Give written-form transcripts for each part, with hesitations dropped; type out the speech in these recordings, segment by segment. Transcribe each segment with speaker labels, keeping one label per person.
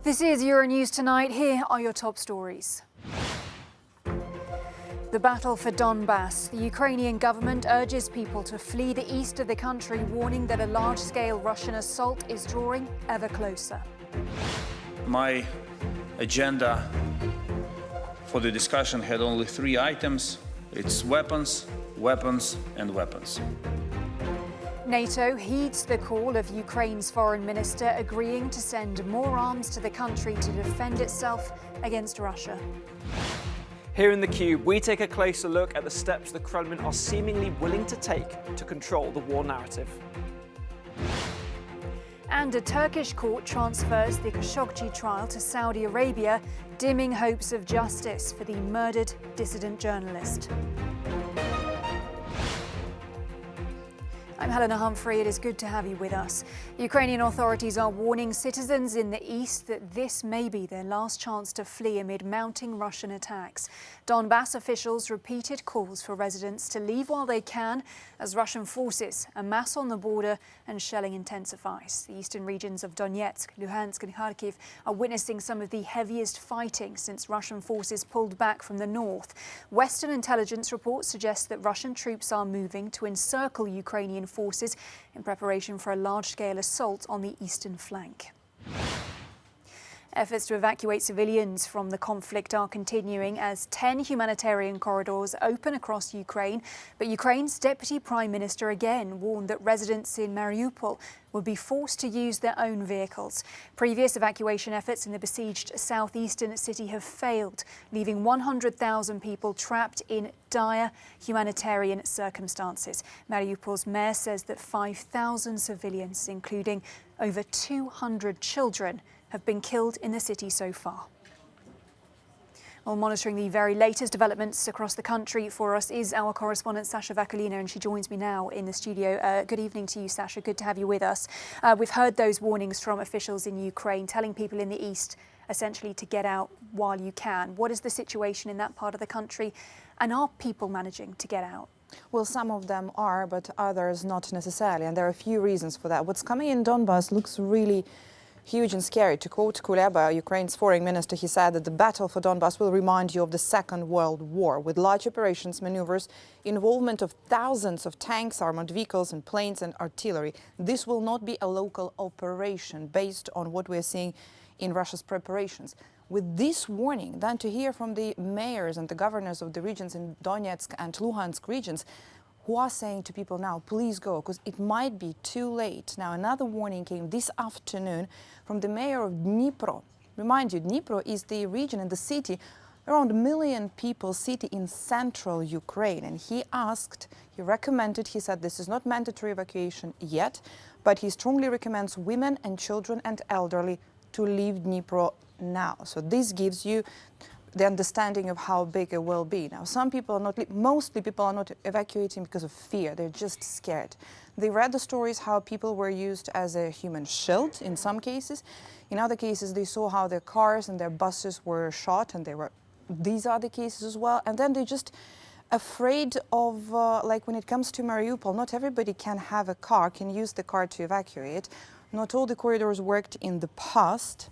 Speaker 1: This is Euronews Tonight. Here are your top stories. The battle for Donbass. The Ukrainian government urges people to flee the east of the country, warning that a large-scale Russian assault is drawing ever closer.
Speaker 2: My agenda for the discussion had only 3 items. It's weapons, weapons, and weapons.
Speaker 1: NATO heeds the call of Ukraine's foreign minister, agreeing to send more arms to the country to defend itself against Russia.
Speaker 3: Here in theCUBE, we take a closer look at the steps the Kremlin are seemingly willing to take to control the war narrative.
Speaker 1: And a Turkish court transfers the Khashoggi trial to Saudi Arabia, dimming hopes of justice for the murdered dissident journalist. I'm Helena Humphrey. It is good to have you with us. Ukrainian authorities are warning citizens in the east that this may be their last chance to flee amid mounting Russian attacks. Donbass officials repeated calls for residents to leave while they can as Russian forces amass on the border and shelling intensifies. The eastern regions of Donetsk, Luhansk and Kharkiv are witnessing some of the heaviest fighting since Russian forces pulled back from the north. Western intelligence reports suggest that Russian troops are moving to encircle Ukrainian forces in preparation for a large-scale assault on the eastern flank. Efforts to evacuate civilians from the conflict are continuing as 10 humanitarian corridors open across Ukraine. But Ukraine's Deputy Prime Minister again warned that residents in Mariupol would be forced to use their own vehicles. Previous evacuation efforts in the besieged southeastern city have failed, leaving 100,000 people trapped in dire humanitarian circumstances. Mariupol's mayor says that 5,000 civilians, including over 200 children, have been killed in the city so far. Well, monitoring the very latest developments across the country for us is our correspondent Sasha Vakulina, and she joins me now in the studio. Good evening to you, Sasha. Good to have you with us. We've heard those warnings from officials in Ukraine telling people in the east essentially to get out while you can. What is the situation in that part of the country, and are people managing to get out?
Speaker 4: Well, some of them are, but others not necessarily, and there are a few reasons for that. What's coming in Donbass looks really huge and scary. To quote Kuleba, Ukraine's foreign minister, he said that the battle for Donbass will remind you of the Second World War, with large operations, maneuvers, involvement of thousands of tanks, armored vehicles and planes and artillery. This will not be a local operation based on what we're seeing in Russia's preparations. With this warning, then to hear from the mayors and the governors of the regions in Donetsk and Luhansk regions, who are saying to people now, please go, because it might be too late. Now, another warning came this afternoon from the mayor of Dnipro. Remind you, Dnipro is the region and the city, around 1 million people city in central Ukraine. And he recommended, he said this is not mandatory evacuation yet, but he strongly recommends women and children and elderly to leave Dnipro now. So this gives you the understanding of how big it will be. Now, some people are not, mostly people are not evacuating because of fear. They're just scared. They read the stories how people were used as a human shield in some cases. In other cases, they saw how their cars and their buses were shot, and these are the cases as well. And then they're just afraid of, like when it comes to Mariupol, not everybody can have a car, can use the car to evacuate. Not all the corridors worked in the past.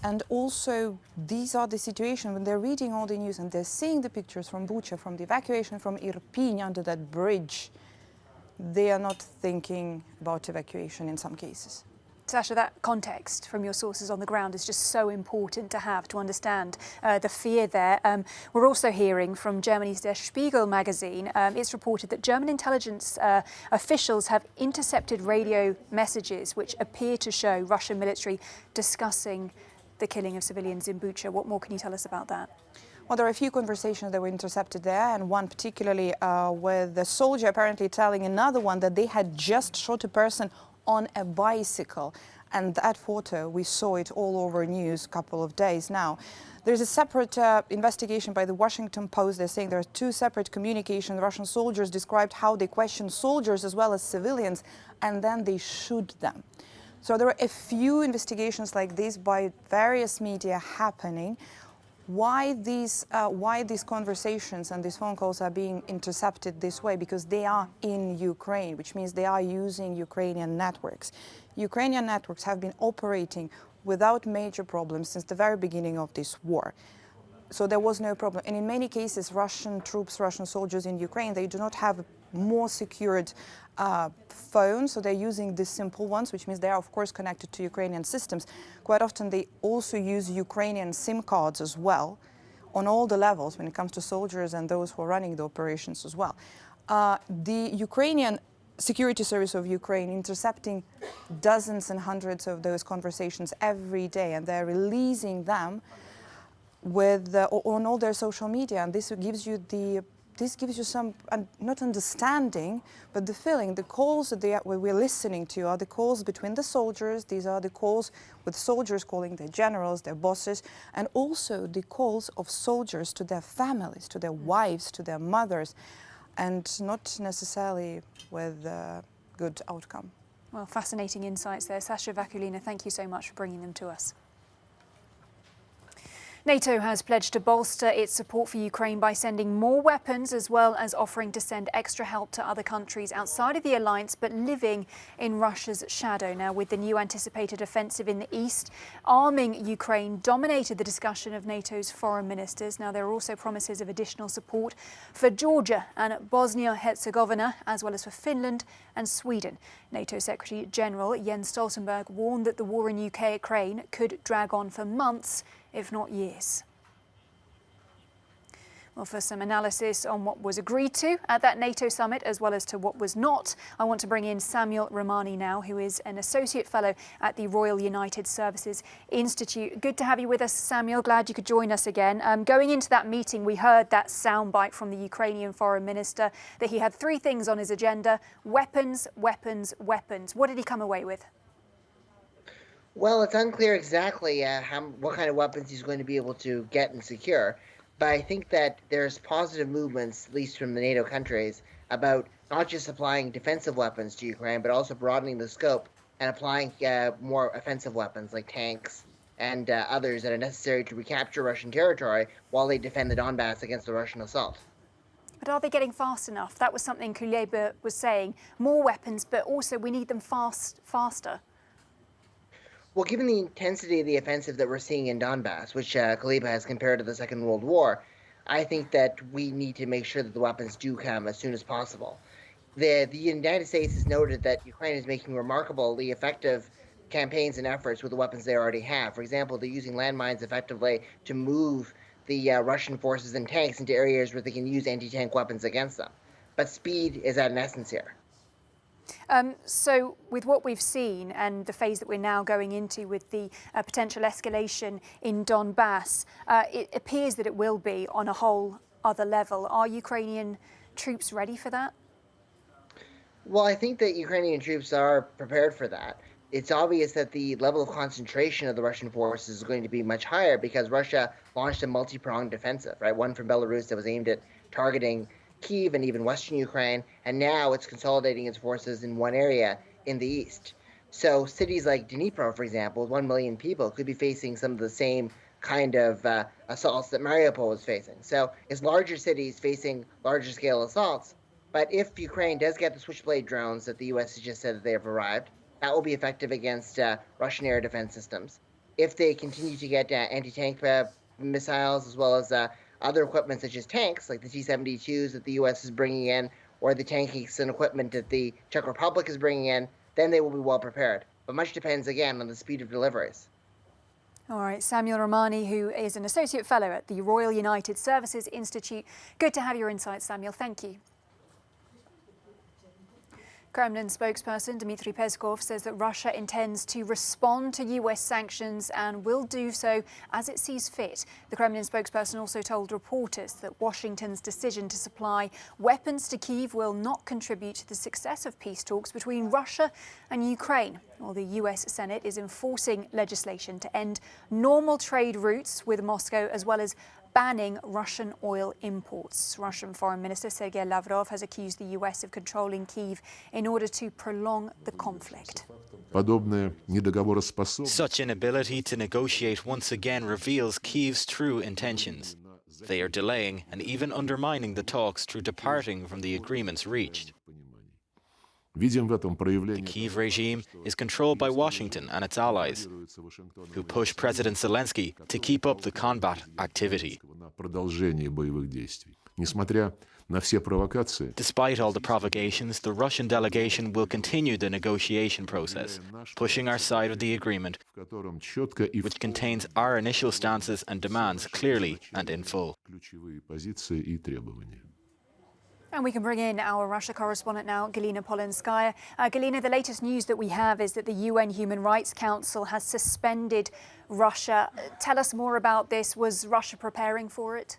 Speaker 4: And also, these are the situations when they're reading all the news and they're seeing the pictures from Bucha, from the evacuation from Irpin under that bridge. They are not thinking about evacuation in some cases.
Speaker 1: Sasha, that context from your sources on the ground is just so important to have to understand the fear there. We're also hearing from Germany's Der Spiegel magazine. It's reported that German intelligence officials have intercepted radio messages which appear to show Russian military discussing the killing of civilians in Bucha. What more can you tell us about that?
Speaker 4: Well, there are a few conversations that were intercepted there, and one particularly with the soldier apparently telling another one that they had just shot a person on a bicycle. And that photo, we saw it all over news a couple of days now. There's a separate investigation by the Washington Post. They're saying there are 2 separate communications. Russian soldiers described how they questioned soldiers as well as civilians, and then they shoot them. So there are a few investigations like this by various media happening. Why these conversations and these phone calls are being intercepted this way? Because they are in Ukraine, which means they are using Ukrainian networks. Ukrainian networks have been operating without major problems since the very beginning of this war. So there was no problem. And in many cases, Russian troops, Russian soldiers in Ukraine, they do not have more secured phones, so they're using the simple ones, which means they are, of course, connected to Ukrainian systems. Quite often, they also use Ukrainian SIM cards as well, on all the levels when it comes to soldiers and those who are running the operations as well. The Ukrainian Security Service of Ukraine intercepting dozens and hundreds of those conversations every day, and they're releasing them with on all their social media, and this gives you some not understanding, but the feeling. The calls that we're listening to are the calls between the soldiers. These are the calls with soldiers calling their generals, their bosses, and also the calls of soldiers to their families, to their wives, to their mothers, and not necessarily with good outcome.
Speaker 1: Well, fascinating insights there. Sasha Vakulina, thank you so much for bringing them to us. NATO has pledged to bolster its support for Ukraine by sending more weapons, as well as offering to send extra help to other countries outside of the alliance but living in Russia's shadow. Now, with the new anticipated offensive in the east, arming Ukraine dominated the discussion of NATO's foreign ministers. Now, there are also promises of additional support for Georgia and Bosnia-Herzegovina, as well as for Finland and Sweden. NATO Secretary General Jens Stoltenberg warned that the war in Ukraine could drag on for months, if not years. Well, for some analysis on what was agreed to at that NATO summit, as well as to what was not, I want to bring in Samuel Romani now, who is an Associate Fellow at the Royal United Services Institute. Good to have you with us, Samuel. Glad you could join us again. Going into that meeting, we heard that soundbite from the Ukrainian Foreign Minister that he had three things on his agenda: weapons, weapons, weapons. What did he come away with?
Speaker 5: Well, it's unclear exactly what kind of weapons he's going to be able to get and secure, but I think that there's positive movements, at least from the NATO countries, about not just supplying defensive weapons to Ukraine, but also broadening the scope and applying more offensive weapons like tanks and others that are necessary to recapture Russian territory while they defend the Donbass against the Russian assault.
Speaker 1: But are they getting fast enough? That was something Kuleba was saying. More weapons, but also we need them faster.
Speaker 5: Well, given the intensity of the offensive that we're seeing in Donbass, which Kuleba has compared to the Second World War, I think that we need to make sure that the weapons do come as soon as possible. The United States has noted that Ukraine is making remarkably effective campaigns and efforts with the weapons they already have. For example, they're using landmines effectively to move the Russian forces and tanks into areas where they can use anti-tank weapons against them. But speed is at an essence here.
Speaker 1: So with what we've seen and the phase that we're now going into with the potential escalation in Donbass, it appears that it will be on a whole other level. Are Ukrainian troops ready for that?
Speaker 5: Well, I think that Ukrainian troops are prepared for that. It's obvious that the level of concentration of the Russian forces is going to be much higher because Russia launched a multi-pronged offensive, right? One from Belarus that was aimed at targeting Kyiv and even western Ukraine, and now it's consolidating its forces in one area in the east. So cities like Dnipro, for example, with 1 million people, could be facing some of the same kind of assaults that Mariupol was facing. So it's larger cities facing larger scale assaults. But if Ukraine does get the Switchblade drones that the U.S. has just said that they have arrived, that will be effective against Russian air defense systems. If they continue to get anti-tank missiles as well as other equipment such as tanks, like the T-72s that the U.S. is bringing in, or the tanks and equipment that the Czech Republic is bringing in, then they will be well prepared. But much depends, again, on the speed of deliveries.
Speaker 1: All right, Samuel Romani, who is an Associate Fellow at the Royal United Services Institute. Good to have your insights, Samuel. Thank you. Kremlin spokesperson Dmitry Peskov says that Russia intends to respond to US sanctions and will do so as it sees fit. The Kremlin spokesperson also told reporters that Washington's decision to supply weapons to Kyiv will not contribute to the success of peace talks between Russia and Ukraine. Well, the US Senate is enforcing legislation to end normal trade routes with Moscow, as well as banning Russian oil imports. Russian Foreign Minister Sergei Lavrov has accused the US of controlling Kyiv in order to prolong the conflict.
Speaker 6: Such inability to negotiate once again reveals Kyiv's true intentions. They are delaying and even undermining the talks through departing from the agreements reached. The Kyiv regime is controlled by Washington and its allies, who push President Zelensky to keep up the combat activity. Despite all the provocations, the Russian delegation will continue the negotiation process, pushing our side of the agreement, which contains our initial stances and demands clearly and in full.
Speaker 1: And we can bring in our Russia correspondent now, Galina Polinskaya. Galina, the latest news that we have is that the UN Human Rights Council has suspended Russia. Tell us more about this. Was Russia preparing for it?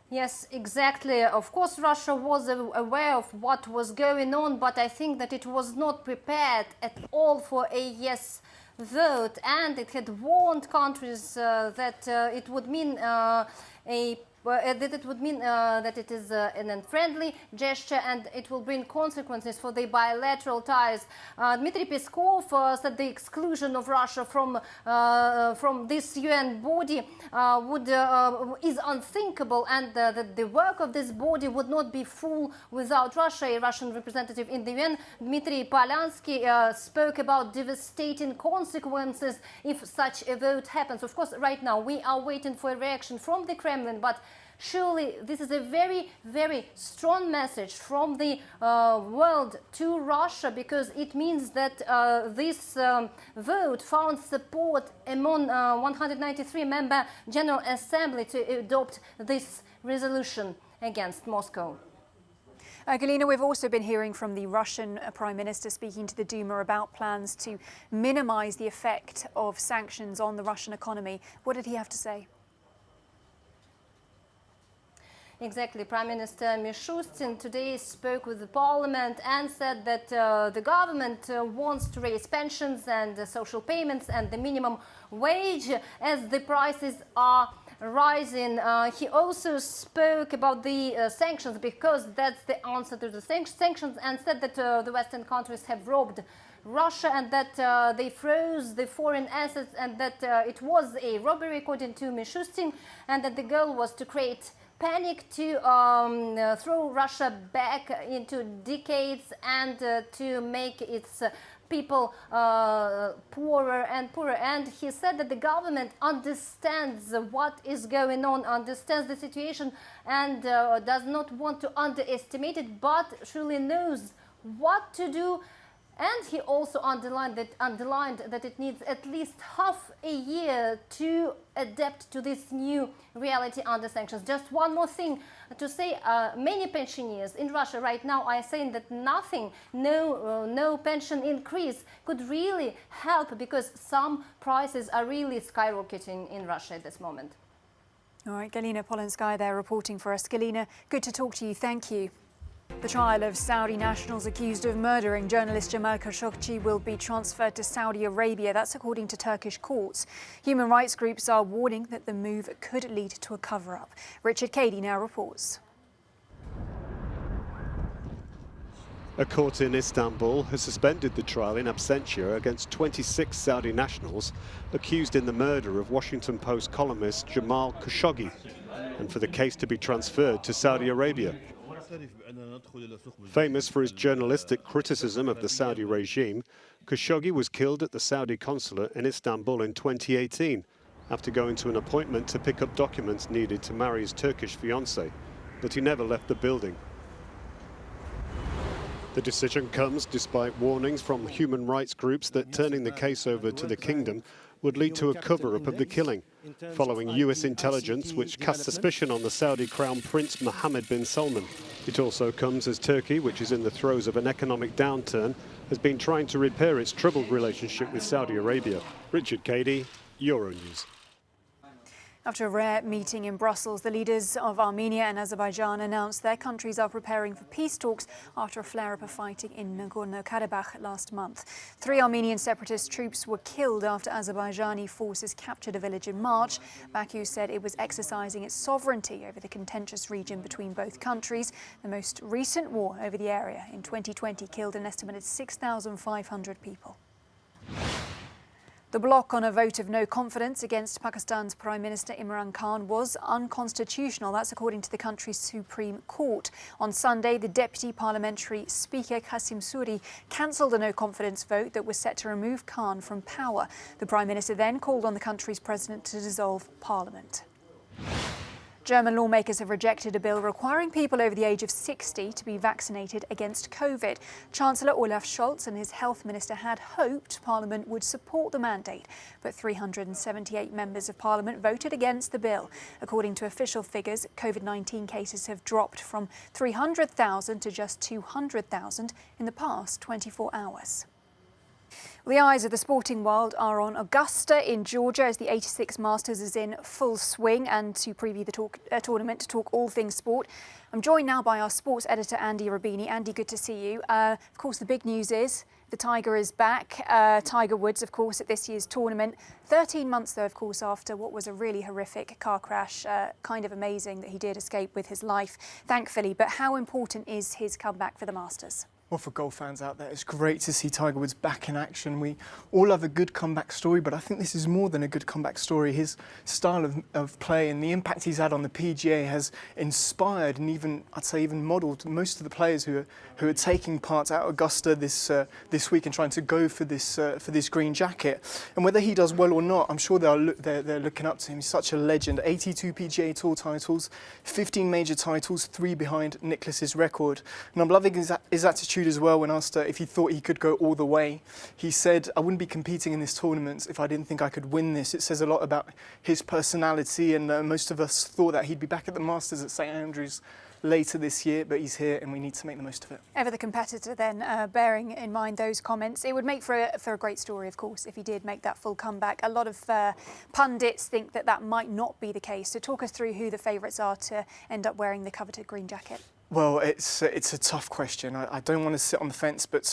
Speaker 7: Yes, exactly. Of course, Russia was aware of what was going on, but I think that it was not prepared at all for a yes vote, and it had warned countries that it would mean that it is an unfriendly gesture and it will bring consequences for the bilateral ties. Dmitry Peskov said the exclusion of Russia from this UN body is unthinkable, and that the work of this body would not be full without Russia. A Russian representative in the UN, Dmitry Polyansky, spoke about devastating consequences if such a vote happens. Of course, right now we are waiting for a reaction from the Kremlin, but surely this is a very, very strong message from the world to Russia, because it means that this vote found support among 193-member General Assembly to adopt this resolution against Moscow.
Speaker 1: Galina, we've also been hearing from the Russian Prime Minister speaking to the Duma about plans to minimize the effect of sanctions on the Russian economy. What did he have to say?
Speaker 7: Exactly. Prime Minister Mishustin today spoke with the parliament and said that the government wants to raise pensions and social payments and the minimum wage as the prices are rising. He also spoke about the sanctions, because that's the answer to the sanctions, and said that the Western countries have robbed Russia and that they froze the foreign assets, and that it was a robbery, according to Mishustin, and that the goal was to create panic, to throw Russia back into decades and to make its people poorer and poorer. And he said that the government understands what is going on, understands the situation, and does not want to underestimate it, but surely knows what to do. And he also underlined that it needs at least half a year to adapt to this new reality under sanctions. Just one more thing to say, many pensioners in Russia right now are saying that no pension increase could really help, because some prices are really skyrocketing in Russia at this moment.
Speaker 1: All right, Galina Polinskaya there reporting for us. Galina, good to talk to you. Thank you. The trial of Saudi nationals accused of murdering journalist Jamal Khashoggi will be transferred to Saudi Arabia. That's according to Turkish courts. Human rights groups are warning that the move could lead to a cover-up. Richard Cady now reports.
Speaker 8: A court in Istanbul has suspended the trial in absentia against 26 Saudi nationals accused in the murder of Washington Post columnist Jamal Khashoggi, and for the case to be transferred to Saudi Arabia. Famous for his journalistic criticism of the Saudi regime, Khashoggi was killed at the Saudi consulate in Istanbul in 2018 after going to an appointment to pick up documents needed to marry his Turkish fiancée, but he never left the building. The decision comes despite warnings from human rights groups that turning the case over to the kingdom would lead to a cover-up of the killing, following US intelligence which cast suspicion on the Saudi Crown Prince Mohammed bin Salman. It also comes as Turkey, which is in the throes of an economic downturn, has been trying to repair its troubled relationship with Saudi Arabia. Richard Cady, Euronews.
Speaker 1: After a rare meeting in Brussels, the leaders of Armenia and Azerbaijan announced their countries are preparing for peace talks after a flare-up of fighting in Nagorno-Karabakh last month. 3 Armenian separatist troops were killed after Azerbaijani forces captured a village in March. Baku said it was exercising its sovereignty over the contentious region between both countries. The most recent war over the area in 2020 killed an estimated 6,500 people. The block on a vote of no confidence against Pakistan's Prime Minister Imran Khan was unconstitutional. That's according to the country's Supreme Court. On Sunday, the Deputy Parliamentary Speaker Qasim Suri cancelled a no confidence vote that was set to remove Khan from power. The Prime Minister then called on the country's president to dissolve Parliament. German lawmakers have rejected a bill requiring people over the age of 60 to be vaccinated against COVID. Chancellor Olaf Scholz and his health minister had hoped Parliament would support the mandate, but 378 members of Parliament voted against the bill. According to official figures, COVID-19 cases have dropped from 300,000 to just 200,000 in the past 24 hours. The eyes of the sporting world are on Augusta in Georgia as the 86 Masters is in full swing, and to preview the tournament, to talk all things sport, I'm joined now by our sports editor Andy Rubini. Andy, good to see you. Of course, the big news is the Tiger is back. Tiger Woods, of course, at this year's tournament. 13 months, though, of course, after what was a really horrific car crash. Kind of amazing that he did escape with his life, thankfully. But how important is his comeback for the Masters?
Speaker 9: Well, for golf fans out there, it's great to see Tiger Woods back in action. We all have a good comeback story, but I think this is more than a good comeback story. His style of play and the impact he's had on the PGA has inspired and even, I'd say, even modelled most of the players who are taking part at Augusta this week and trying to go for this green jacket. And whether he does well or not, I'm sure they're looking up to him. He's such a legend. 82 PGA Tour titles, 15 major titles, 3 behind Nicklaus's record. And I'm loving his attitude as well. When asked if he thought he could go all the way, he said, "I wouldn't be competing in this tournament if I didn't think I could win this." It says a lot about his personality, and most of us thought that he'd be back at the Masters at St Andrews later this year, but he's here and we need to make the most of it.
Speaker 1: Ever the competitor then, bearing in mind those comments, it would make for a great story, of course, if he did make that full comeback. A lot of pundits think that might not be the case. So talk us through who the favourites are to end up wearing the coveted green jacket.
Speaker 9: Well, it's a tough question. I don't want to sit on the fence, but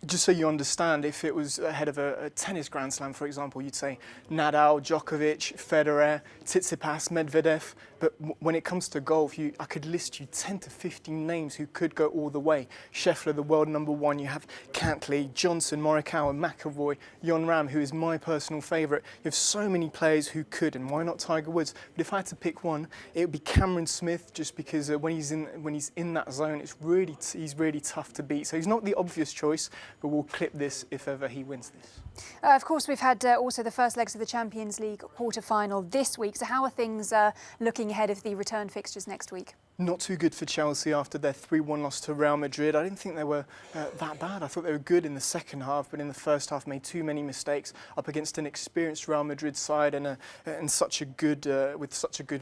Speaker 9: just so you understand, if it was ahead of a tennis Grand Slam, for example, you'd say Nadal, Djokovic, Federer, Tsitsipas, Medvedev. But when it comes to golf, I could list you 10 to 15 names who could go all the way. Scheffler, the world #1. You have Cantley, Johnson, Morikawa, McIlroy, Jon Rahm, who is my personal favourite. You have so many players who could, and why not Tiger Woods? But if I had to pick one, it would be Cameron Smith, just because when he's in that zone, he's really tough to beat. So he's not the obvious choice, but we'll clip this if ever he wins this.
Speaker 1: Of course, we've had also the first legs of the Champions League quarter-final this week. So how are things looking ahead of the return fixtures next week?
Speaker 9: Not too good for Chelsea after their 3-1 loss to Real Madrid. I didn't think they were that bad. I thought they were good in the second half, but in the first half made too many mistakes up against an experienced Real Madrid side and such a good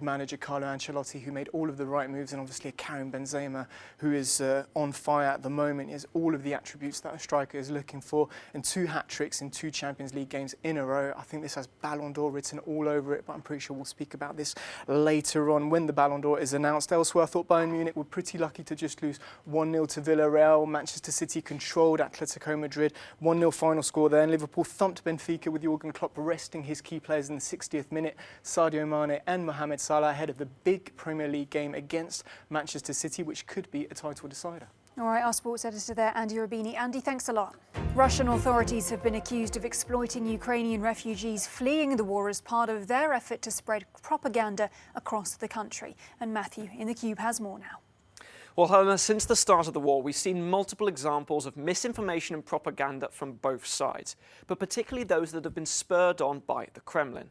Speaker 9: manager, Carlo Ancelotti, who made all of the right moves, and obviously a Karim Benzema who is on fire at the moment. He has all of the attributes that a striker is looking for, and 2 hat-tricks in 2 Champions League games in a row. I think this has Ballon d'Or written all over it, but I'm pretty sure we'll speak about this later on when the Ballon d'Or is announced. Elsewhere, I thought Bayern Munich were pretty lucky to just lose 1-0 to Villarreal. Manchester City controlled Atletico Madrid. 1-0 final score there. And Liverpool thumped Benfica with Jurgen Klopp resting his key players in the 60th minute. Sadio Mane and Mohamed Salah ahead of the big Premier League game against Manchester City, which could be a title decider.
Speaker 1: All right, our sports editor there, Andy Rubini. Andy, thanks a lot. Russian authorities have been accused of exploiting Ukrainian refugees fleeing the war as part of their effort to spread propaganda across the country. And Matthew in the Cube has more now.
Speaker 3: Well, Helena, since the start of the war, we've seen multiple examples of misinformation and propaganda from both sides, but particularly those that have been spurred on by the Kremlin.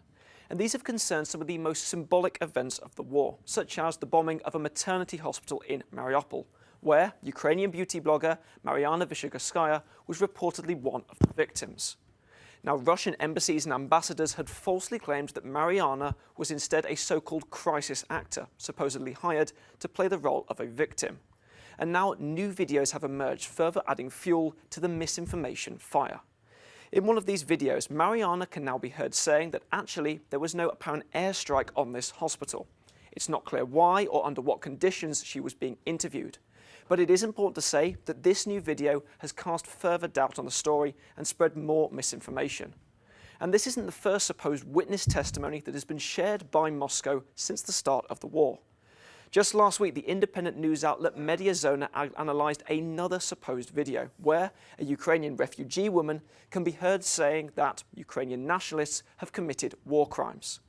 Speaker 3: And these have concerned some of the most symbolic events of the war, such as the bombing of a maternity hospital in Mariupol, where Ukrainian beauty blogger Mariana Vyshegorskaya was reportedly one of the victims. Now, Russian embassies and ambassadors had falsely claimed that Mariana was instead a so-called crisis actor, supposedly hired to play the role of a victim. And now new videos have emerged, further adding fuel to the misinformation fire. In one of these videos, Mariana can now be heard saying that actually there was no apparent airstrike on this hospital. It's not clear why or under what conditions she was being interviewed. But it is important to say that this new video has cast further doubt on the story and spread more misinformation. And this isn't the first supposed witness testimony that has been shared by Moscow since the start of the war. Just last week, the independent news outlet Mediazona analysed another supposed video where a Ukrainian refugee woman can be heard saying that Ukrainian nationalists have committed war crimes.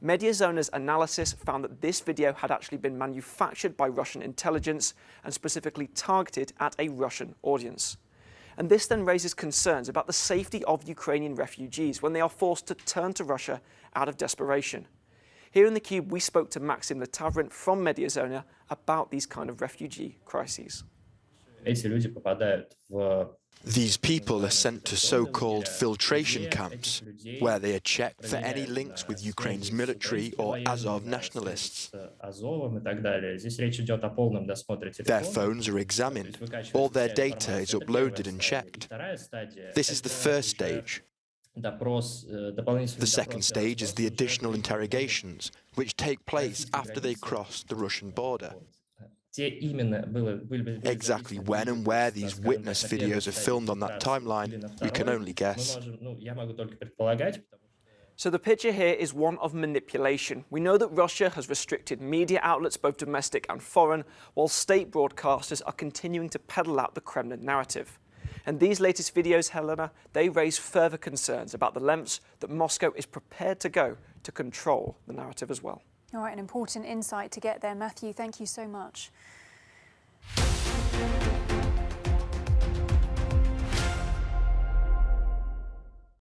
Speaker 3: Mediazona's analysis found that this video had actually been manufactured by Russian intelligence and specifically targeted at a Russian audience. And this then raises concerns about the safety of Ukrainian refugees when they are forced to turn to Russia out of desperation. Here in theCUBE, we spoke to Maxim Letavrin from Mediazona about these kind of refugee crises.
Speaker 10: These people are sent to so-called filtration camps, where they are checked for any links with Ukraine's military or Azov nationalists. Their phones are examined, all their data is uploaded and checked. This is the first stage. The second stage is the additional interrogations, which take place after they cross the Russian border. Exactly when and where these witness videos are filmed on that timeline, we can only guess.
Speaker 3: So the picture here is one of manipulation. We know that Russia has restricted media outlets, both domestic and foreign, while state broadcasters are continuing to peddle out the Kremlin narrative. And these latest videos, Helena, they raise further concerns about the lengths that Moscow is prepared to go to control the narrative as well.
Speaker 1: All right, an important insight to get there. Matthew, thank you so much.